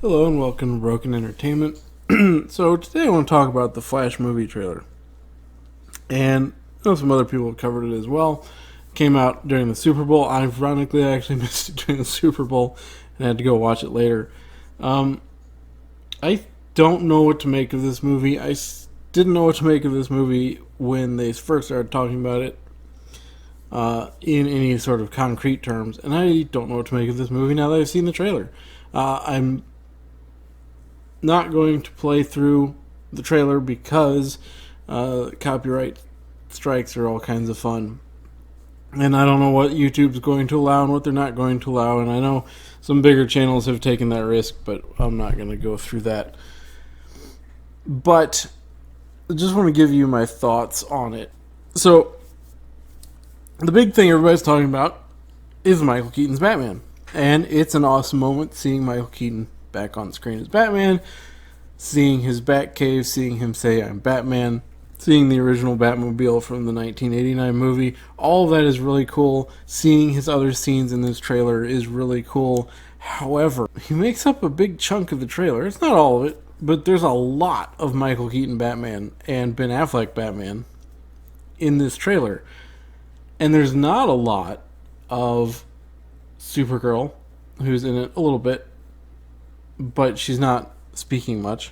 Hello and welcome to Broken Entertainment. So today I want to talk about the Flash movie trailer. And I know some other people have covered it as well. It came out during the Super Bowl. Ironically, I actually missed it during the Super Bowl and had to go watch it later. I don't know what to make of this movie. Didn't know what to make of this movie when they first started talking about it in any sort of concrete terms. And I don't know what to make of this movie now that I've seen the trailer. I'm not going to play through the trailer because copyright strikes are all kinds of fun. And I don't know what YouTube's going to allow and what they're not going to allow. And I know some bigger channels have taken that risk, but I'm not going to go through that. But I just want to give you my thoughts on it. So, the big thing everybody's talking about is Michael Keaton's Batman. And it's an awesome moment seeing Michael Keaton back on screen as Batman, seeing his Batcave, seeing him say, "I'm Batman," seeing the original Batmobile from the 1989 movie. All of that is really cool. Seeing his other scenes in this trailer is really cool. However, he makes up a big chunk of the trailer. It's not all of it, but there's a lot of Michael Keaton Batman and Ben Affleck Batman in this trailer. And there's not a lot of Supergirl, who's in it a little bit, but she's not speaking much.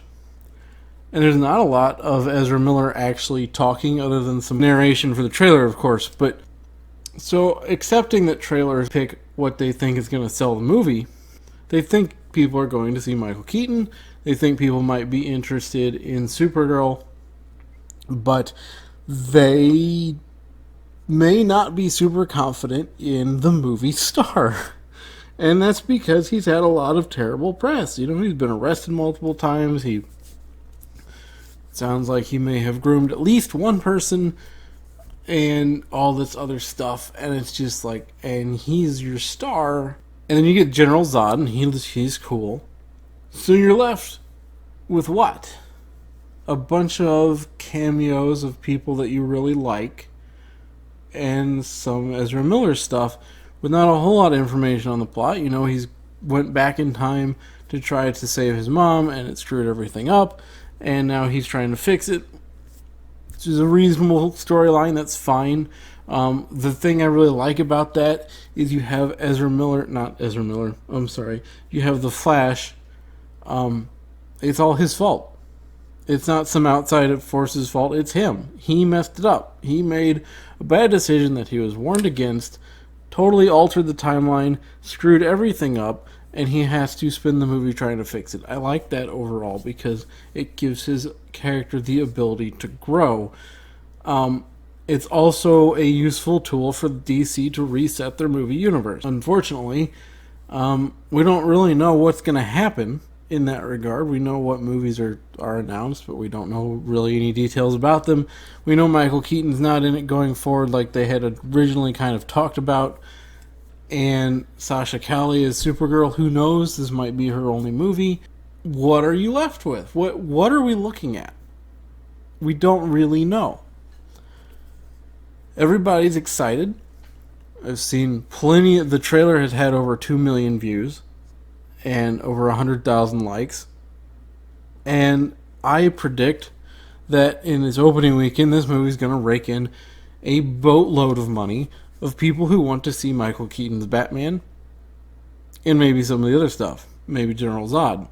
And there's not a lot of Ezra Miller actually talking, other than some narration for the trailer, of course. But so, accepting that trailers pick what they think is going to sell the movie, they think people are going to see Michael Keaton. They think people might be interested in Supergirl, but they may not be super confident in the movie star. And that's because he's had a lot of terrible press. You know, he's been arrested multiple times. He sounds like he may have groomed at least one person and all this other stuff. And it's just like, and he's your star. And then you get General Zod, and he's cool. So you're left with what? A bunch of cameos of people that you really like, and some Ezra Miller stuff with not a whole lot of information on the plot. You know, he's went back in time to try to save his mom, and it screwed everything up, and now he's trying to fix it, which is a reasonable storyline. That's fine. The thing I really like about that is you have you have the Flash. It's all his fault. It's not some outside force's fault. It's him. He messed it up. He made a bad decision that he was warned against, totally altered the timeline, screwed everything up, and he has to spend the movie trying to fix it. I like that overall because it gives his character the ability to grow. It's also a useful tool for DC to reset their movie universe. Unfortunately, we don't really know what's going to happen in that regard. We know what movies are announced, but we don't know really any details about them. We know Michael Keaton's not in it going forward like they had originally kind of talked about. And Sasha Calle is Supergirl. Who knows? This might be her only movie. What are you left with? What are we looking at? We don't really know. Everybody's excited. I've seen plenty. The trailer has had over 2 million views and over 100,000 likes. And I predict that in its opening weekend, this movie's going to rake in a boatload of money of people who want to see Michael Keaton's Batman and maybe some of the other stuff. Maybe General Zod.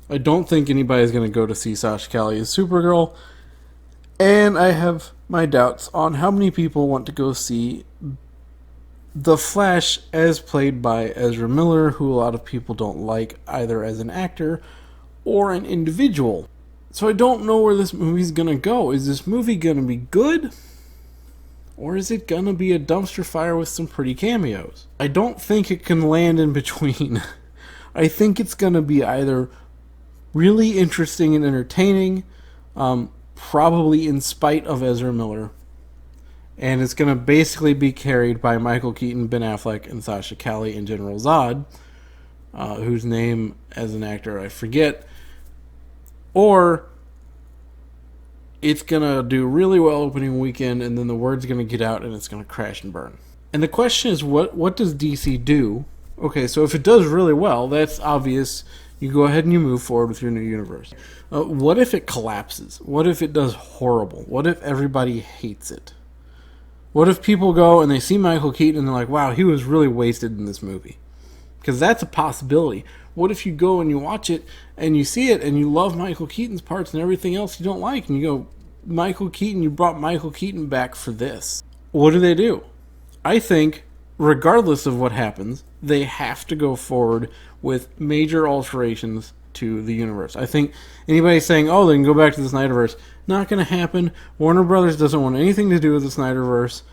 I don't think anybody's going to go to see Sasha Calle as Supergirl. And I have my doubts on how many people want to go see The Flash as played by Ezra Miller, who a lot of people don't like either as an actor or an individual. So I don't know where this movie's going to go. Is this movie going to be good? Or is it going to be a dumpster fire with some pretty cameos? I don't think it can land in between. I think it's going to be either really interesting and entertaining, probably in spite of Ezra Miller, and it's going to basically be carried by Michael Keaton, Ben Affleck, and Sasha Calle and General Zod, whose name as an actor I forget. Or it's going to do really well opening weekend, and then the word's going to get out, and it's going to crash and burn. And the question is, what does DC do? Okay, so if it does really well, that's obvious. You go ahead and you move forward with your new universe. What if it collapses? What if it does horrible? What if everybody hates it? What if people go and they see Michael Keaton and they're like, wow, he was really wasted in this movie? Because that's a possibility. What if you go and you watch it and you see it and you love Michael Keaton's parts and everything else you don't like, and you go, Michael Keaton, you brought Michael Keaton back for this. What do? I think, regardless of what happens, they have to go forward with major alterations to the universe. I think anybody saying, oh, they can go back to the Snyderverse, not going to happen. Warner Brothers doesn't want anything to do with the Snyderverse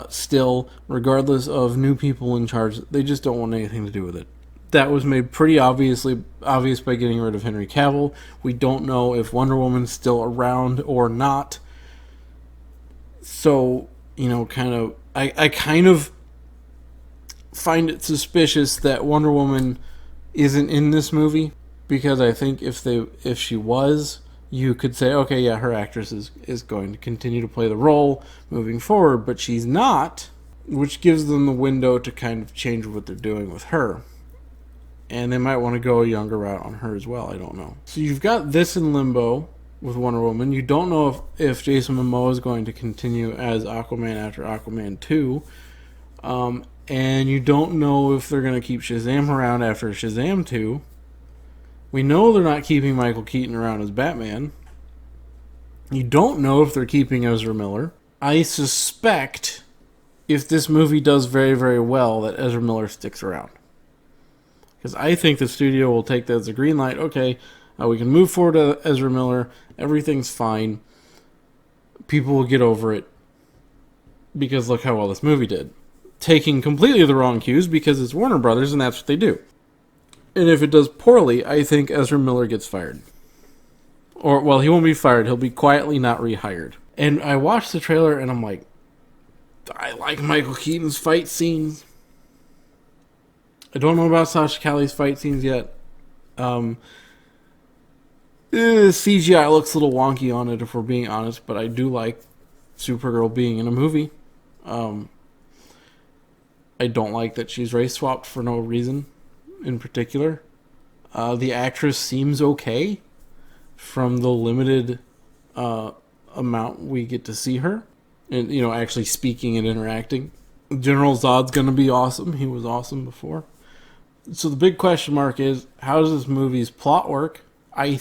still, regardless of new people in charge. They just don't want anything to do with it. That was made pretty obvious by getting rid of Henry Cavill. We don't know if Wonder Woman's still around or not. So, I kind of find it suspicious that Wonder Woman isn't in this movie, because I think if she was, you could say, okay, yeah, her actress is going to continue to play the role moving forward, but she's not, which gives them the window to kind of change what they're doing with her. And they might want to go a younger route on her as well, I don't know. So you've got this in limbo with Wonder Woman. You don't know if Jason Momoa is going to continue as Aquaman after Aquaman 2. And you don't know if they're going to keep Shazam around after Shazam 2. We know they're not keeping Michael Keaton around as Batman. You don't know if they're keeping Ezra Miller. I suspect if this movie does very, very well that Ezra Miller sticks around. Because I think the studio will take that as a green light. Okay, we can move forward to Ezra Miller. Everything's fine. People will get over it. Because look how well this movie did. Taking completely the wrong cues because it's Warner Brothers and that's what they do. And if it does poorly, I think Ezra Miller gets fired. Or, well, he won't be fired. He'll be quietly not rehired. And I watched the trailer and I'm like, I like Michael Keaton's fight scenes. I don't know about Sasha Calle's fight scenes yet. CGI looks a little wonky on it, if we're being honest, but I do like Supergirl being in a movie. I don't like that she's race swapped for no reason in particular. The actress seems okay from the limited amount we get to see her, and actually speaking and interacting. General Zod's gonna be awesome. He was awesome before. So the big question mark is, how does this movie's plot work? I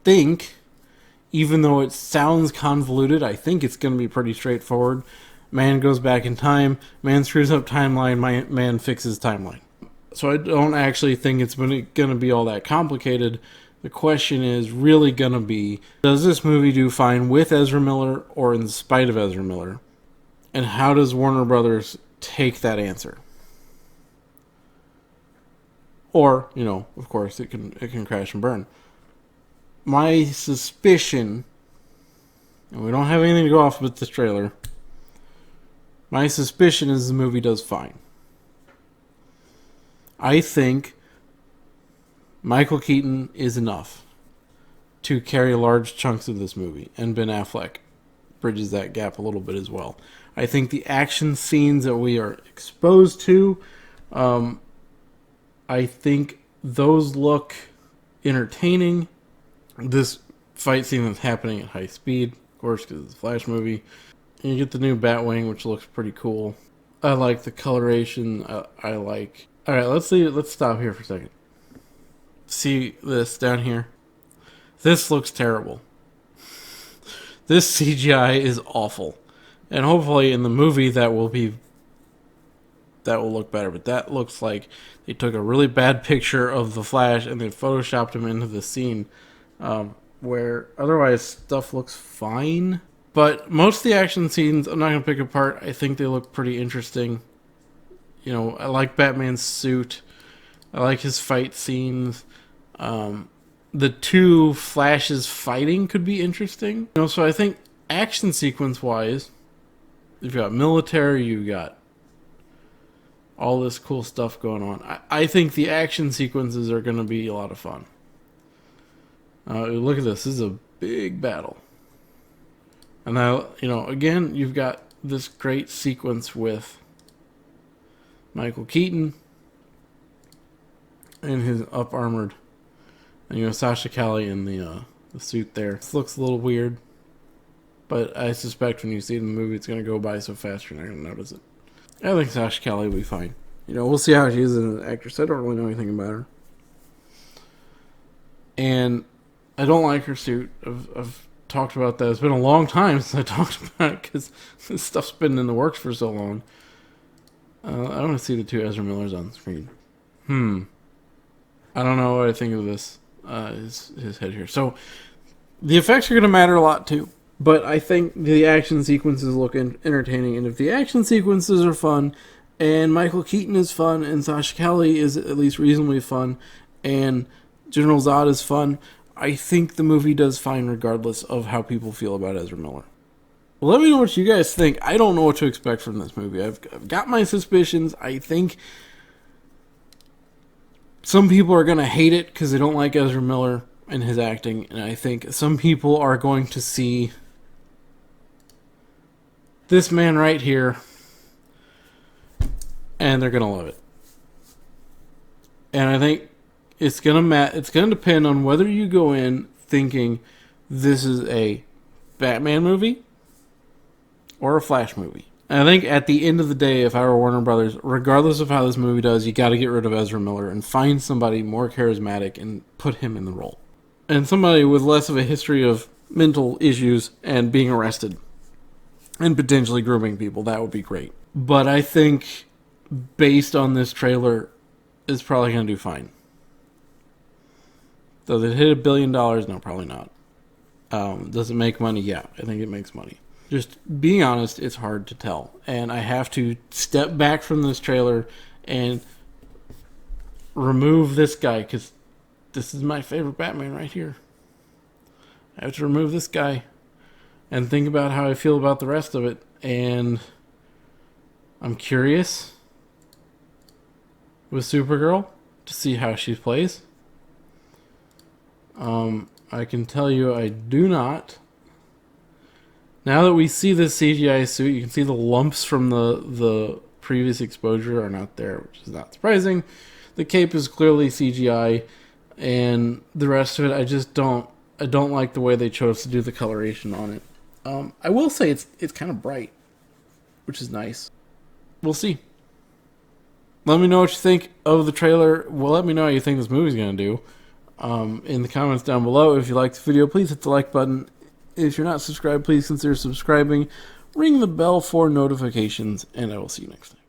think, even though it sounds convoluted, I think it's going to be pretty straightforward. Man goes back in time, man screws up timeline, man fixes timeline. So I don't actually think it's going to be all that complicated. The question is really going to be, does this movie do fine with Ezra Miller or in spite of Ezra Miller? And how does Warner Brothers take that answer? Or, of course, it can crash and burn. My suspicion, and we don't have anything to go off with this trailer, my suspicion is the movie does fine. I think Michael Keaton is enough to carry large chunks of this movie, and Ben Affleck bridges that gap a little bit as well. I think the action scenes that we are exposed to, I think those look entertaining. This fight scene that's happening at high speed, of course, because it's a Flash movie. And you get the new Batwing, which looks pretty cool. I like the coloration. I like... Alright, let's stop here for a second. See this down here? This looks terrible. This CGI is awful. And hopefully in the movie that will look better. But that looks like they took a really bad picture of the Flash and they photoshopped him into the scene, where otherwise stuff looks fine. But most of the action scenes I'm not going to pick apart. I think they look pretty interesting. I like Batman's suit. I like his fight scenes. The two Flashes fighting could be interesting. So I think action sequence wise, you've got military, you've got all this cool stuff going on. I think the action sequences are going to be a lot of fun. Look at this. This is a big battle. And now, again, you've got this great sequence with Michael Keaton in his up-armored And Sasha Calle in the suit there. This looks a little weird, but I suspect when you see it in the movie, it's going to go by so fast you're not going to notice it. I think Sasha Calle will be fine. We'll see how she is as an actress. I don't really know anything about her. And I don't like her suit. I've talked about that. It's been a long time since I talked about it because this stuff's been in the works for so long. I want to see the two Ezra Millers on screen. I don't know what I think of this. His head here. So the effects are going to matter a lot too. But I think the action sequences look entertaining. And if the action sequences are fun, and Michael Keaton is fun, and Sasha Calle is at least reasonably fun, and General Zod is fun, I think the movie does fine regardless of how people feel about Ezra Miller. Well, let me know what you guys think. I don't know what to expect from this movie. I've got my suspicions. I think some people are going to hate it because they don't like Ezra Miller and his acting, and I think some people are going to see this man right here, and they're going to love it. And I think it's going to depend on whether you go in thinking this is a Batman movie or a Flash movie. And I think at the end of the day, if I were Warner Brothers, regardless of how this movie does, you got to get rid of Ezra Miller and find somebody more charismatic and put him in the role. And somebody with less of a history of mental issues and being arrested and potentially grooming people. That would be great. But I think based on this trailer, it's probably going to do fine. Does it hit $1 billion? No, probably not. Does it make money? Yeah, I think it makes money. Just being honest, it's hard to tell. And I have to step back from this trailer and remove this guy because this is my favorite Batman right here. I have to remove this guy and think about how I feel about the rest of it. And I'm curious with Supergirl to see how she plays. I can tell you I do not. Now that we see this CGI suit, you can see the lumps from the previous exposure are not there, which is not surprising. The cape is clearly CGI, and the rest of it, I don't like the way they chose to do the coloration on it. I will say it's kind of bright, which is nice. We'll see. Let me know what you think of the trailer. Well, let me know how you think this movie's going to do. In the comments down below. If you liked the video, please hit the like button. If you're not subscribed, please consider subscribing. Ring the bell for notifications, and I will see you next time.